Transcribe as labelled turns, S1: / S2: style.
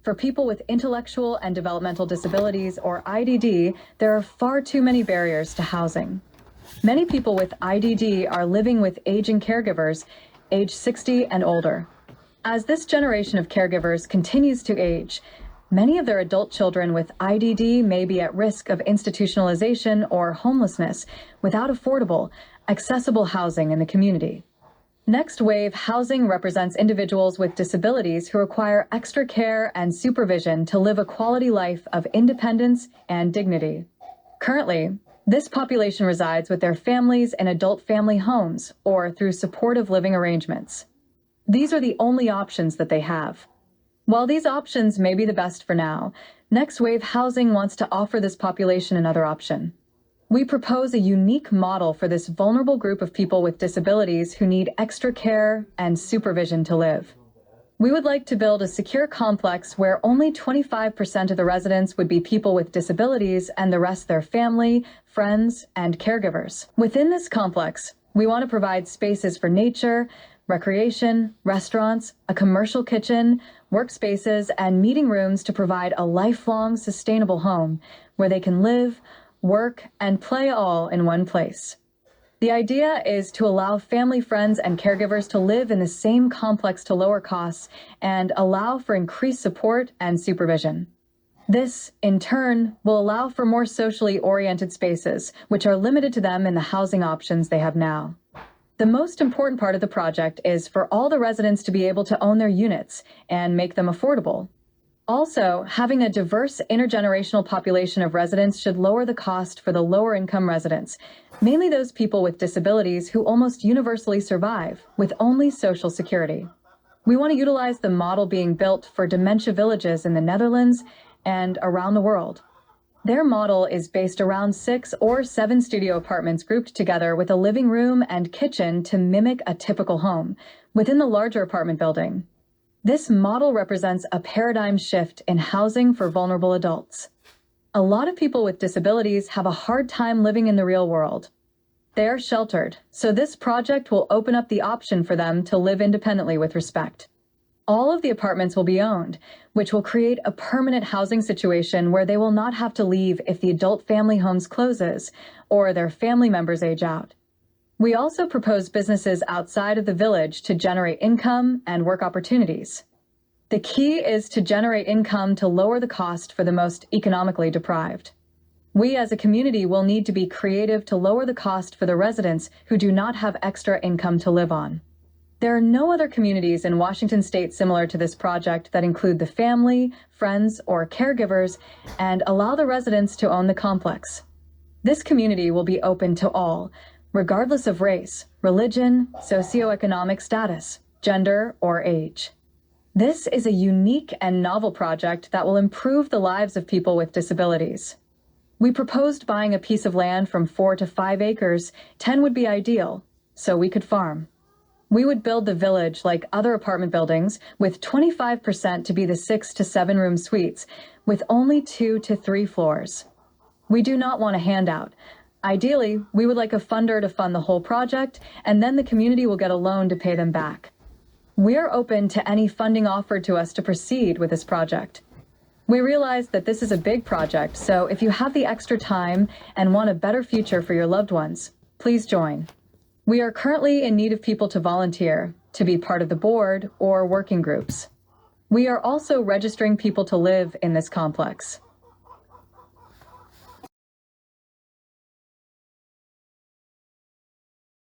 S1: For people with intellectual and developmental disabilities, or IDD, there are far too many barriers to housing. Many people with IDD are living with aging caregivers, age 60 and older. As this generation of caregivers continues to age, many of their adult children with IDD may be at risk of institutionalization or homelessness without affordable, accessible housing in the community. Next wave housing represents individuals with disabilities who require extra care and supervision to live a quality life of independence and dignity. Currently, this population resides with their families in adult family homes or through supportive living arrangements. These are the only options that they have. While these options may be the best for now, Next Wave Housing wants to offer this population another option. We propose a unique model for this vulnerable group of people with disabilities who need extra care and supervision to live. We would like to build a secure complex where only 25% of the residents would be people with disabilities and the rest their family, friends, and caregivers. Within this complex, we want to provide spaces for nature, recreation, restaurants, a commercial kitchen, workspaces, and meeting rooms to provide a lifelong, sustainable home where they can live, work, and play all in one place. The idea is to allow family, friends, and caregivers to live in the same complex to lower costs and allow for increased support and supervision. This, in turn, will allow for more socially oriented spaces, which are limited to them in the housing options they have now. The most important part of the project is for all the residents to be able to own their units and make them affordable. Also, having a diverse intergenerational population of residents should lower the cost for the lower-income residents, mainly those people with disabilities who almost universally survive with only Social Security. We want to utilize the model being built for dementia villages in the Netherlands and around the world. Their model is based around 6 or 7 studio apartments grouped together with a living room and kitchen to mimic a typical home within the larger apartment building. This model represents a paradigm shift in housing for vulnerable adults. A lot of people with disabilities have a hard time living in the real world. They are sheltered, so this project will open up the option for them to live independently with respect. All of the apartments will be owned, which will create a permanent housing situation where they will not have to leave if the adult family homes closes or their family members age out. We also propose businesses outside of the village to generate income and work opportunities. The key is to generate income to lower the cost for the most economically deprived. We as a community will need to be creative to lower the cost for the residents who do not have extra income to live on. There are no other communities in Washington state similar to this project that include the family, friends, or caregivers and allow the residents to own the complex. This community will be open to all, regardless of race, religion, socioeconomic status, gender, or age. This is a unique and novel project that will improve the lives of people with disabilities. We proposed buying a piece of land from 4 to 5 acres, 10 would be ideal, so we could farm. We would build the village like other apartment buildings, with 25% to be the 6 to 7 room suites, with only 2 to 3 floors. We do not want a handout. Ideally, we would like a funder to fund the whole project, and then the community will get a loan to pay them back. We're open to any funding offered to us to proceed with this project. We realize that this is a big project, so if you have the extra time and want a better future for your loved ones, please join. We are currently in need of people to volunteer, to be part of the board or working groups. We are also registering people to live in this complex.